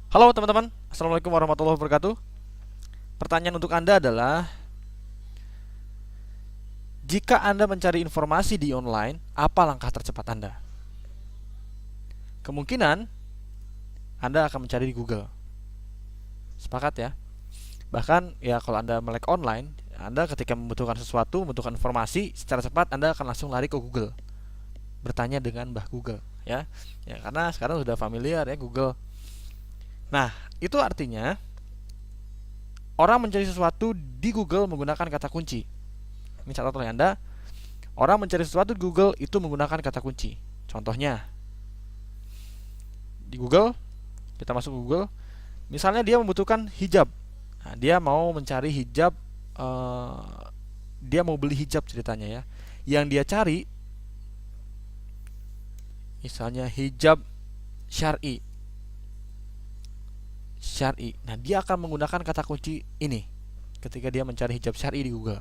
Halo teman-teman, Assalamualaikum warahmatullahi wabarakatuh. Pertanyaan untuk Anda adalah, jika Anda mencari informasi di online, apa langkah tercepat Anda? Kemungkinan Anda akan mencari di Google. Sepakat ya? Bahkan ya kalau Anda melek online, Anda ketika membutuhkan sesuatu, membutuhkan informasi, secara cepat Anda akan langsung lari ke Google. Bertanya dengan Mbah Google, ya. Ya karena sekarang sudah familiar ya Google. Nah, itu artinya orang mencari sesuatu di Google menggunakan kata kunci. Ini catatan oleh Anda. Orang mencari sesuatu di Google itu menggunakan kata kunci. Contohnya, di Google, kita masuk Google, misalnya dia membutuhkan hijab. Nah, dia mau mencari hijab, dia mau beli hijab ceritanya ya. Yang dia cari, misalnya hijab syar'i. Syar'i. Nah, dia akan menggunakan kata kunci ini ketika dia mencari hijab syar'i di Google.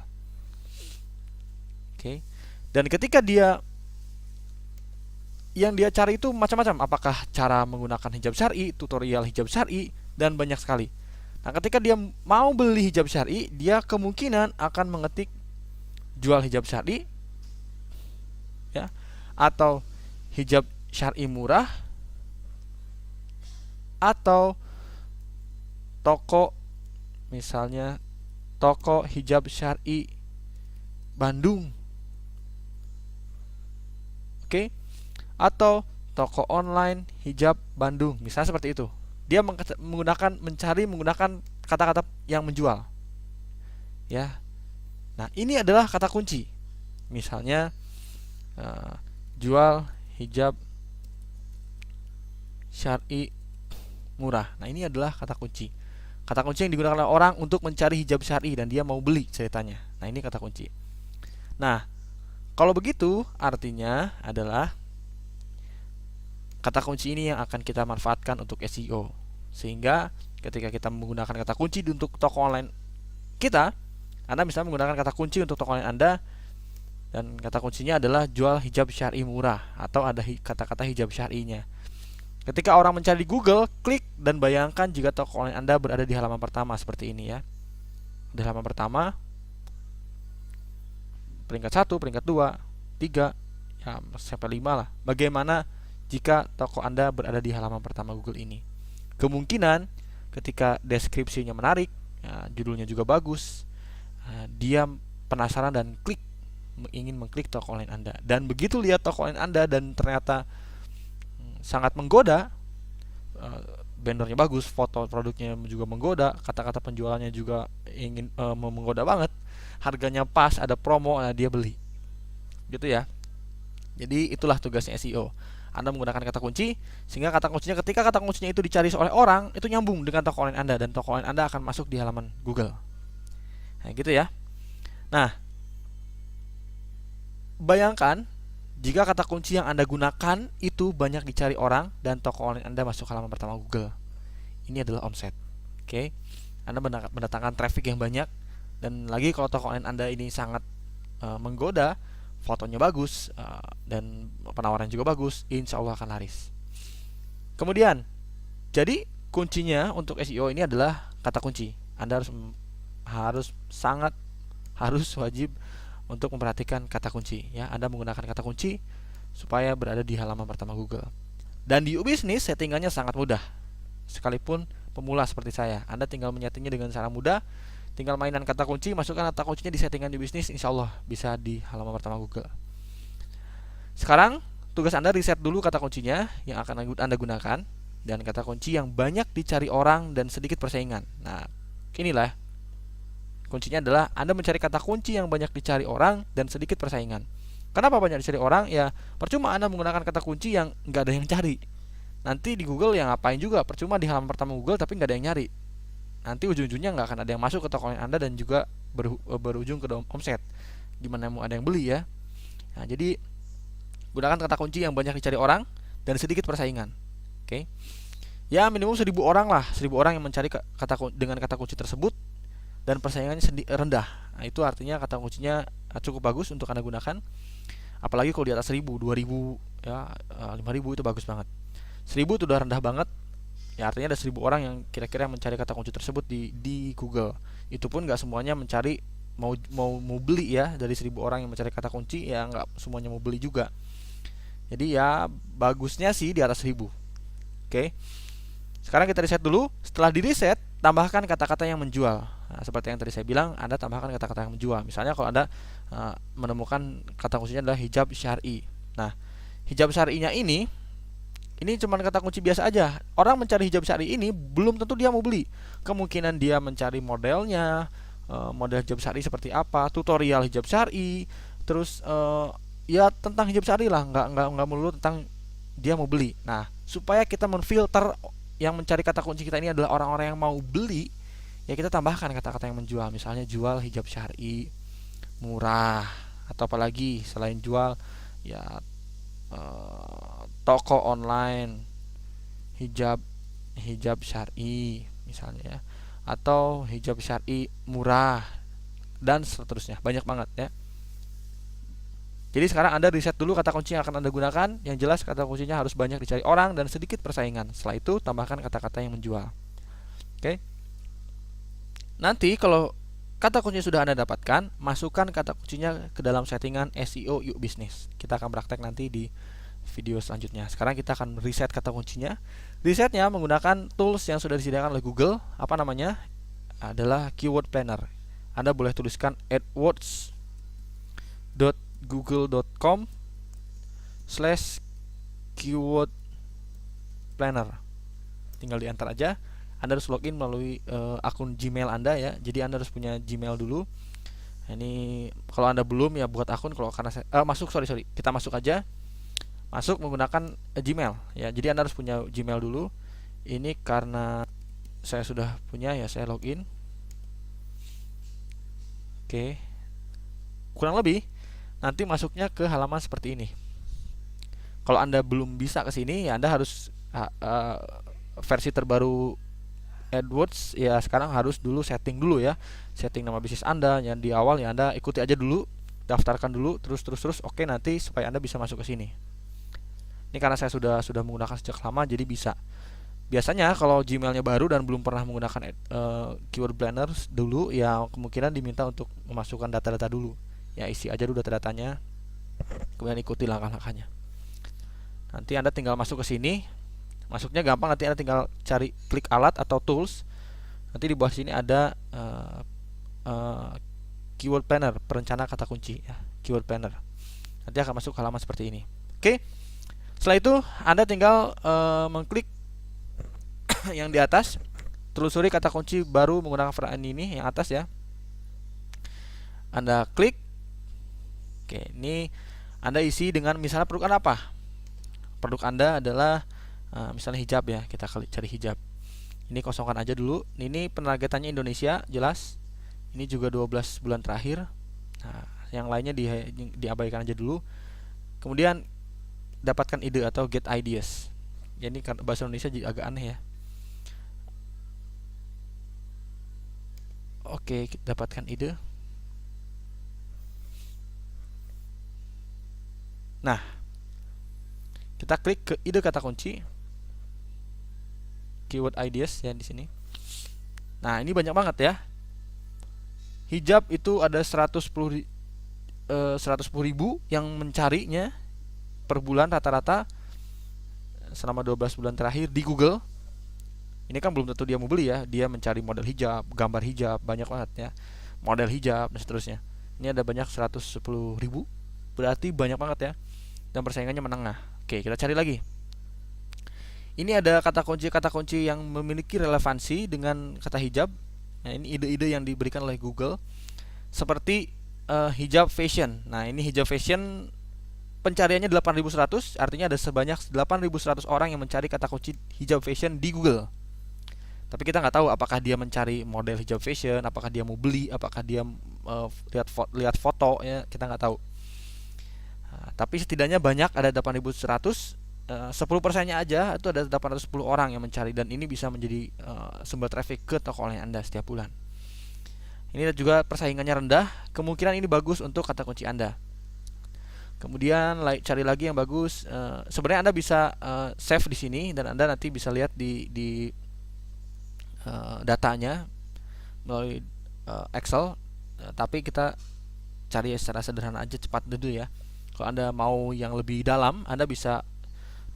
Oke. Dan ketika dia yang dia cari itu macam-macam, apakah cara menggunakan hijab syar'i, tutorial hijab syar'i, dan banyak sekali. Nah, ketika dia mau beli hijab syar'i, dia kemungkinan akan mengetik jual hijab syar'i, ya, atau hijab syar'i murah, atau toko, misalnya toko hijab syar'i Bandung, oke, atau toko online hijab Bandung, misalnya seperti itu. Dia mencari menggunakan kata-kata yang menjual, ya. Nah, ini adalah kata kunci. Misalnya jual hijab syar'i murah. Nah, ini adalah kata kunci. Kata kunci yang digunakan oleh orang untuk mencari hijab syar'i dan dia mau beli ceritanya. Nah, ini kata kunci. Nah, kalau begitu artinya adalah kata kunci ini yang akan kita manfaatkan untuk SEO. Sehingga ketika kita menggunakan kata kunci untuk toko online kita, Anda bisa menggunakan kata kunci untuk toko online Anda, dan kata kuncinya adalah jual hijab syar'i murah atau ada kata-kata hijab syar'inya. Ketika orang mencari Google, klik dan bayangkan jika toko online Anda berada di halaman pertama seperti ini ya. Di halaman pertama, peringkat 1, peringkat 2, 3, ya sampai 5 lah. Bagaimana jika toko Anda berada di halaman pertama Google ini? Kemungkinan ketika deskripsinya menarik, ya, judulnya juga bagus, dia penasaran dan ingin mengklik toko online Anda. Dan begitu lihat toko online Anda dan ternyata sangat menggoda, bannernya bagus, foto produknya juga menggoda, kata-kata penjualannya juga ingin menggoda banget, harganya pas, ada promo, nah dia beli. Gitu ya. Jadi itulah tugasnya SEO. Anda menggunakan kata kunci sehingga ketika kata kuncinya itu dicari oleh orang, itu nyambung dengan toko online Anda dan toko online Anda akan masuk di halaman Google. Nah, gitu ya. Nah, bayangkan jika kata kunci yang Anda gunakan itu banyak dicari orang dan toko online Anda masuk halaman pertama Google. Ini adalah omset. Oke. Anda mendatangkan traffic yang banyak, dan lagi kalau toko online Anda ini sangat menggoda, fotonya bagus, dan penawaran juga bagus, insya Allah akan laris. Kemudian, jadi kuncinya untuk SEO ini adalah kata kunci. Anda harus sangat wajib untuk memperhatikan kata kunci ya. Anda menggunakan kata kunci supaya berada di halaman pertama Google. Dan di Ubisnis settingannya sangat mudah. Sekalipun pemula seperti saya, Anda tinggal menyetingnya dengan cara mudah. Tinggal mainan kata kunci, masukkan kata kuncinya di settingan di bisnis, insya Allah bisa di halaman pertama Google. Sekarang tugas Anda riset dulu kata kuncinya yang akan Anda gunakan, dan kata kunci yang banyak dicari orang dan sedikit persaingan. Nah, inilah kuncinya adalah Anda mencari kata kunci yang banyak dicari orang dan sedikit persaingan. Kenapa banyak dicari orang? Ya percuma Anda menggunakan kata kunci yang nggak ada yang cari. Nanti di Google yang ngapain juga, percuma di halaman pertama Google tapi nggak ada yang nyari. Nanti ujung-ujungnya nggak akan ada yang masuk ke toko online Anda dan juga berujung ke omset. Gimana mau ada yang beli ya? Nah, jadi gunakan kata kunci yang banyak dicari orang dan sedikit persaingan. Oke. Ya minimum 1.000 orang lah, 1.000 orang yang mencari dengan kata kunci tersebut dan persaingannya rendah. Nah, itu artinya kata kuncinya cukup bagus untuk Anda gunakan. Apalagi kalau di atas 1.000, 2.000, ya 5.000 itu bagus banget. 1.000 itu udah rendah banget. Ya artinya ada 1.000 orang yang kira-kira mencari kata kunci tersebut di Google. Itu pun nggak semuanya mencari mau beli ya. Dari 1.000 orang yang mencari kata kunci ya nggak semuanya mau beli juga. Jadi ya bagusnya sih di atas 1.000. Oke. Sekarang kita reset dulu. Setelah di reset, tambahkan kata-kata yang menjual. Nah, seperti yang tadi saya bilang, Anda tambahkan kata-kata yang menjual. Misalnya kalau Anda menemukan kata kuncinya adalah hijab syar'i. Nah, hijab syar'inya ini cuma kata kunci biasa aja. Orang mencari hijab syar'i ini belum tentu dia mau beli. Kemungkinan dia mencari modelnya, model hijab syar'i seperti apa, tutorial hijab syar'i, terus ya tentang hijab syar'i lah, nggak melulu tentang dia mau beli. Nah, supaya kita menfilter yang mencari kata kunci kita ini adalah orang-orang yang mau beli, ya kita tambahkan kata-kata yang menjual. Misalnya jual hijab syar'i, murah, atau apalagi selain jual ya toko online hijab hijab syar'i misalnya ya, atau hijab syar'i murah dan seterusnya. Banyak banget ya. Jadi sekarang Anda riset dulu kata kunci yang akan Anda gunakan. Yang jelas kata kuncinya harus banyak dicari orang dan sedikit persaingan. Setelah itu tambahkan kata-kata yang menjual. Oke. Nanti kalau kata kunci sudah Anda dapatkan, masukkan kata kuncinya ke dalam settingan SEO Yuk Bisnis. Kita akan praktek nanti di video selanjutnya. Sekarang kita akan reset kata kuncinya. Resetnya menggunakan tools yang sudah disediakan oleh Google. Apa namanya? Adalah Keyword Planner. Anda boleh tuliskan adwords.google.com/keyword planner. Tinggal di enter aja. Anda harus login melalui akun Gmail Anda ya. Jadi Anda harus punya Gmail dulu. Ini kalau Anda belum ya buat akun. Kalau karena kita masuk aja. Masuk menggunakan Gmail ya. Jadi Anda harus punya Gmail dulu. Ini karena saya sudah punya ya, saya login. Oke. Kurang lebih nanti masuknya ke halaman seperti ini. Kalau Anda belum bisa ke sini ya Anda harus versi terbaru AdWords ya, sekarang harus dulu setting dulu ya. Setting nama bisnis Anda yang di awal ya Anda ikuti aja dulu, daftarkan dulu terus oke, nanti supaya Anda bisa masuk ke sini. Ini karena saya sudah menggunakan sejak lama jadi bisa. Biasanya kalau Gmailnya baru dan belum pernah menggunakan Keyword Planner dulu ya kemungkinan diminta untuk memasukkan data-data dulu. Ya isi aja dulu data-datanya, kemudian ikuti langkah-langkahnya. Nanti Anda tinggal masuk ke sini. Masuknya gampang, nanti Anda tinggal cari klik alat atau tools. Nanti di bawah sini ada Keyword Planner, perencana kata kunci ya, Keyword Planner. Nanti akan masuk halaman seperti ini. Oke. Setelah itu Anda tinggal mengklik yang di atas, telusuri kata kunci baru menggunakan frame ini yang atas ya. Anda klik. Oke, ini Anda isi dengan misalnya produk Anda apa? Produk Anda adalah misalnya hijab ya, kita cari hijab. Ini kosongkan aja dulu. Ini penargetannya Indonesia, jelas. Ini juga 12 bulan terakhir. Nah, yang lainnya diabaikan aja dulu. Kemudian dapatkan ide atau get ideas. Jadi bahasa Indonesia jadi agak aneh ya. Oke, dapatkan ide. Nah, kita klik ke ide kata kunci, keyword ideas ya di sini. Nah, ini banyak banget ya. Hijab itu ada 110.000 yang mencarinya per bulan rata-rata selama 12 bulan terakhir di Google. Ini kan belum tentu dia mau beli ya. Dia mencari model hijab, gambar hijab, banyak banget ya. Model hijab dan seterusnya. Ini ada banyak 110.000. Berarti banyak banget ya. Dan persaingannya menengah. Oke, kita cari lagi. Ini ada kata kunci yang memiliki relevansi dengan kata hijab. Nah, ini ide-ide yang diberikan oleh Google. Seperti hijab fashion. Nah, ini hijab fashion pencariannya 8.100, artinya ada sebanyak 8.100 orang yang mencari kata kunci hijab fashion di Google. Tapi kita nggak tahu apakah dia mencari model hijab fashion, apakah dia mau beli, apakah dia lihat foto ya, kita nggak tahu. Tapi setidaknya banyak, ada 8.100, 10%-nya aja itu ada 810 orang yang mencari, dan ini bisa menjadi sumber traffic ke toko online Anda setiap bulan. Ini juga persaingannya rendah, kemungkinan ini bagus untuk kata kunci Anda. Kemudian cari lagi yang bagus. Sebenarnya Anda bisa save di sini dan Anda nanti bisa lihat di datanya melalui Excel. Tapi kita cari secara sederhana aja, cepat dulu ya. Kalau Anda mau yang lebih dalam, Anda bisa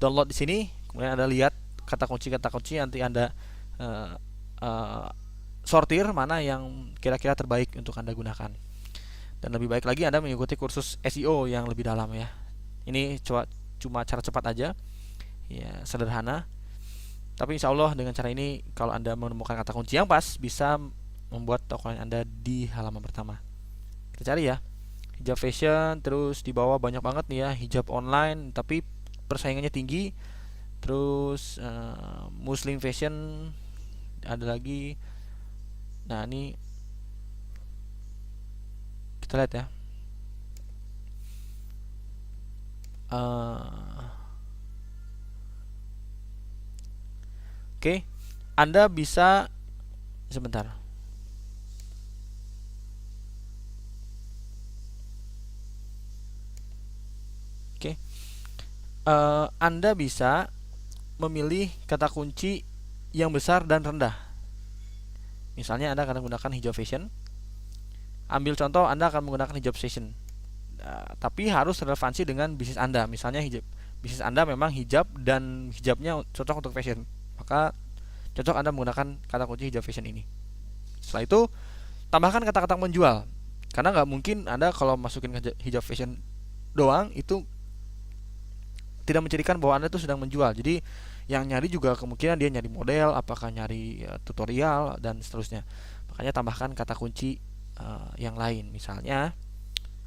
download di sini. Kemudian Anda lihat kata kunci nanti Anda uh, uh, sortir mana yang kira-kira terbaik untuk Anda gunakan. Dan lebih baik lagi Anda mengikuti kursus SEO yang lebih dalam ya. Ini cuma cara cepat aja, ya sederhana. Tapi insya Allah dengan cara ini, kalau Anda menemukan kata kunci yang pas, bisa membuat toko online Anda di halaman pertama. Kita cari ya, hijab fashion, terus di bawah banyak banget nih ya, hijab online, tapi persaingannya tinggi. Terus muslim fashion ada lagi. Nah ini kita lihat ya. Oke, Anda bisa sebentar. Oke, Anda bisa memilih kata kunci yang besar dan rendah. Misalnya Anda akan menggunakan hijab fashion. Ambil contoh, Anda akan menggunakan hijab fashion. Tapi harus relevansi dengan bisnis Anda. Misalnya bisnis Anda memang hijab dan hijabnya cocok untuk fashion, maka cocok Anda menggunakan kata kunci hijab fashion ini. Setelah itu tambahkan kata-kata menjual, karena nggak mungkin Anda kalau masukin hijab fashion doang itu tidak mencirikan bahwa Anda itu sedang menjual. Jadi yang nyari juga kemungkinan dia nyari model, apakah nyari tutorial dan seterusnya. Makanya tambahkan kata kunci yang lain. Misalnya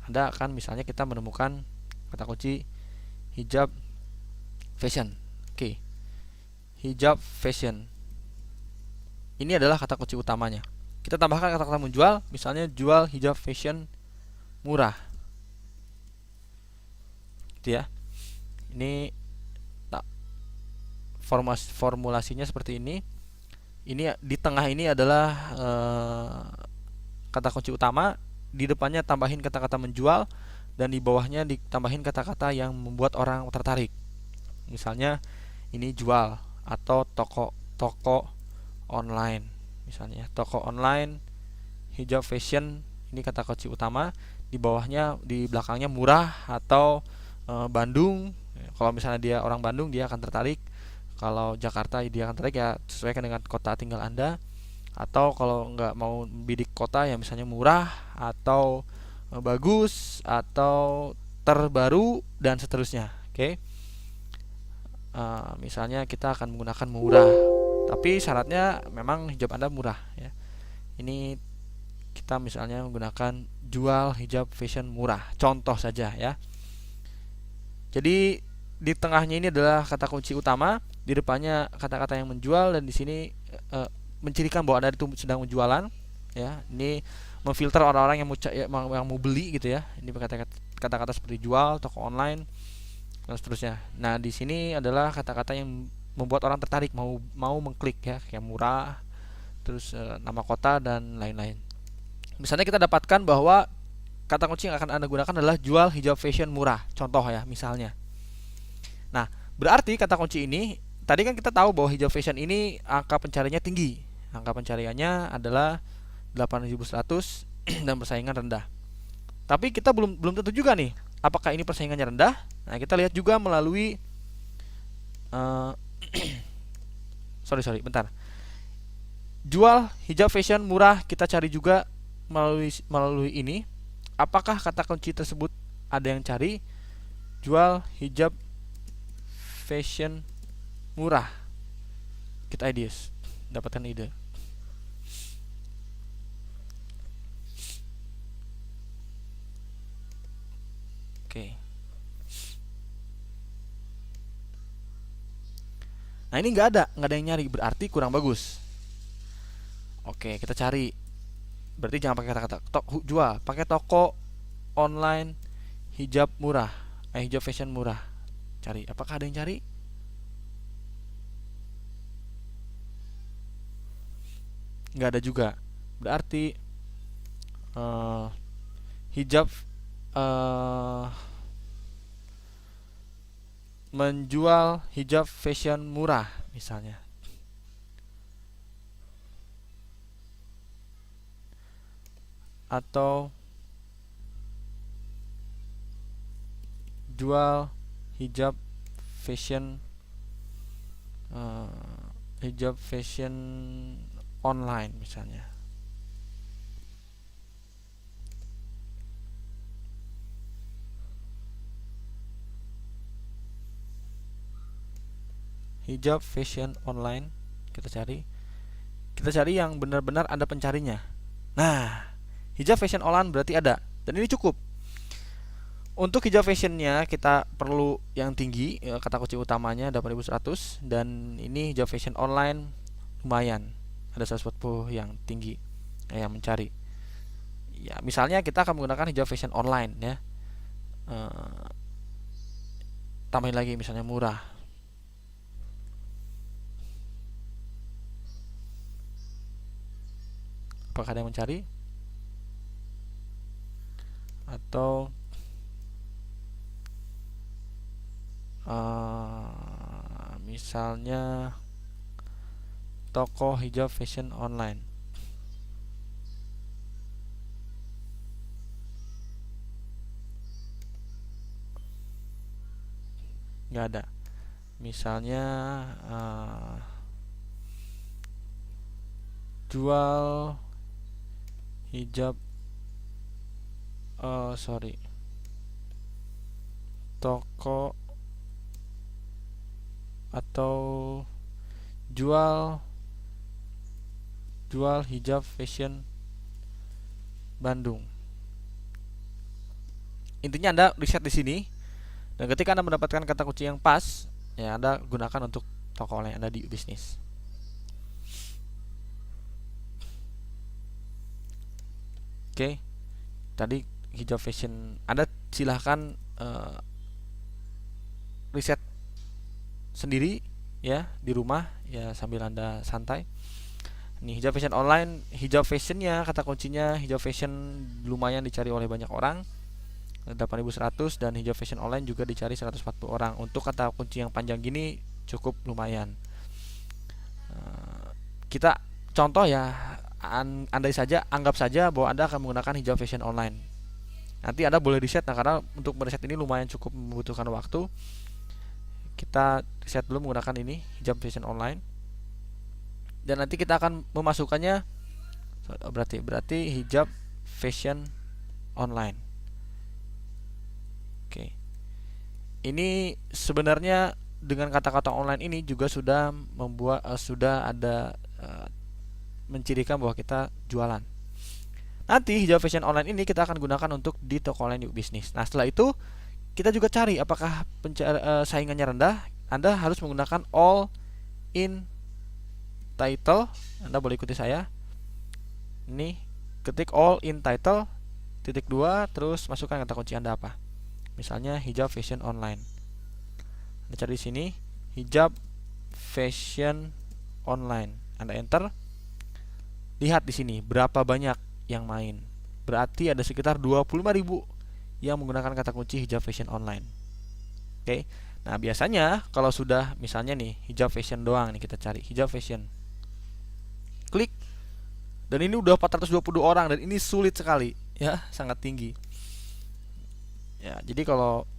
Anda akan kita menemukan kata kunci hijab fashion. Oke. Hijab fashion. Ini adalah kata kunci utamanya. Kita tambahkan kata-kata menjual, misalnya jual hijab fashion murah. Gitu ya. Ini formulasinya seperti ini. Ini di tengah ini adalah kata kunci utama. Di depannya tambahin kata-kata menjual, dan di bawahnya ditambahin kata-kata yang membuat orang tertarik. Misalnya ini jual, atau toko online. Misalnya toko online hijab fashion, ini kata kunci utama. Di bawahnya, di belakangnya murah atau Bandung. Kalau misalnya dia orang Bandung, dia akan tertarik. Kalau Jakarta, dia akan tertarik ya, sesuaikan dengan kota tinggal Anda. Atau kalau nggak mau bidik kota ya, misalnya murah atau bagus atau terbaru dan seterusnya. Oke. Misalnya kita akan menggunakan murah, tapi syaratnya memang hijab Anda murah ya. Ini kita misalnya menggunakan jual hijab fashion murah, contoh saja ya. Jadi di tengahnya ini adalah kata kunci utama, di depannya kata-kata yang menjual, dan di sini mencirikan bahwa Anda itu sedang menjualan ya. Ini memfilter orang-orang yang mau beli gitu ya. Ini kata-kata seperti jual, toko online dan seterusnya. Nah, di sini adalah kata-kata yang membuat orang tertarik, mau mengklik ya, kayak murah, terus nama kota dan lain-lain. Misalnya kita dapatkan bahwa kata kunci yang akan Anda gunakan adalah jual hijab fashion murah, contoh ya, misalnya. Nah, berarti kata kunci ini, tadi kan kita tahu bahwa hijab fashion ini angka pencariannya tinggi. Angka pencariannya adalah 8.100 dan persaingan rendah. Tapi kita belum tentu juga nih, apakah ini persaingannya rendah. Nah, kita lihat juga melalui sorry, bentar. Jual hijab fashion murah, kita cari juga melalui ini. Apakah kata kunci tersebut ada yang cari? Jual hijab fashion murah. Kita ideas, dapatkan ide. Oke. Nah, ini nggak ada yang nyari, berarti kurang bagus. Oke, kita cari. Berarti jangan pakai kata-kata jual, pakai toko online hijab murah, hijab fashion murah. Cari, apakah ada yang cari? Nggak ada juga. Berarti hijab menjual hijab fashion murah misalnya. Atau jual hijab fashion hijab fashion online misalnya. Hijab fashion online, kita cari yang benar-benar ada pencarinya. Nah, hijab fashion online berarti ada, dan ini cukup. Untuk hijab fashionnya kita perlu yang tinggi, kata kunci utamanya 8100, dan ini hijab fashion online lumayan, ada 140 yang tinggi yang mencari. Ya, misalnya kita akan menggunakan hijab fashion online ya. Tambahin lagi misalnya murah. Apakah ada yang mencari? Atau misalnya toko hijab fashion online. Nggak ada. Misalnya jual hijab toko atau jual hijab fashion Bandung. Intinya Anda riset di sini, dan ketika Anda mendapatkan kata kunci yang pas, ya Anda gunakan untuk toko online Anda di bisnis. Oke, tadi hijab fashion. Anda silahkan riset sendiri ya di rumah ya sambil Anda santai. Nih hijab fashion online, hijab fashionnya kata kuncinya hijab fashion lumayan dicari oleh banyak orang, 8100, dan hijab fashion online juga dicari 140 orang. Untuk kata kunci yang panjang gini cukup lumayan. Kita contoh ya, andai saja, anggap saja bahwa Anda akan menggunakan hijab fashion online. Nanti Anda boleh riset, nah karena untuk mereset ini lumayan cukup membutuhkan waktu. Kita riset dulu menggunakan ini hijab fashion online, dan nanti kita akan memasukkannya berarti hijab fashion online. Oke. Ini sebenarnya dengan kata-kata online ini juga sudah sudah ada mencirikan bahwa kita jualan. Nanti hijab fashion online ini kita akan gunakan untuk di toko online Yuk Bisnis. Nah, setelah itu kita juga cari apakah saingannya rendah. Anda harus menggunakan all in title. Anda boleh ikuti saya. Ini ketik all in title titik 2, terus masukkan kata kunci Anda apa. Misalnya hijab fashion online. Anda cari di sini hijab fashion online. Anda enter. Lihat di sini berapa banyak yang main. Berarti ada sekitar 25.000 yang menggunakan kata kunci hijab fashion online. Oke. Nah, biasanya kalau sudah misalnya nih hijab fashion doang nih, kita cari hijab fashion. Klik. Dan ini udah 422 orang, dan ini sulit sekali ya, sangat tinggi. Ya, jadi kalau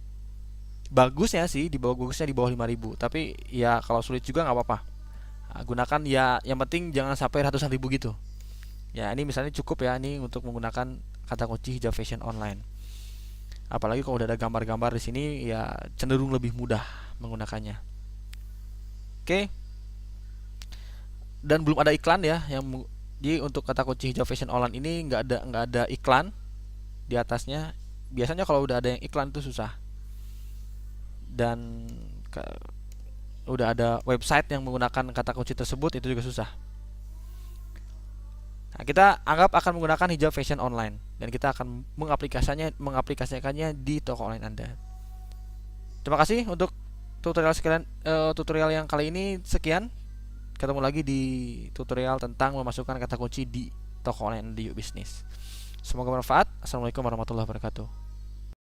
bagusnya sih di bawah 5.000, tapi ya kalau sulit juga nggak apa-apa. Nah, gunakan ya, yang penting jangan sampai ratusan ribu gitu. Ya, ini misalnya cukup ya ini untuk menggunakan kata kunci hijab fashion online. Apalagi kalau udah ada gambar-gambar di sini ya cenderung lebih mudah menggunakannya. Oke. Dan belum ada iklan ya, jadi untuk kata kunci hijab fashion online ini nggak ada iklan di atasnya. Biasanya kalau udah ada yang iklan itu susah. Dan udah ada website yang menggunakan kata kunci tersebut itu juga susah. Nah, kita anggap akan menggunakan hijab fashion online, dan kita akan mengaplikasikannya di toko online Anda. Terima kasih untuk tutorial yang kali ini. Sekian, ketemu lagi di tutorial tentang memasukkan kata kunci di toko online Anda Yuk Bisnis. Semoga bermanfaat. Assalamualaikum warahmatullahi wabarakatuh.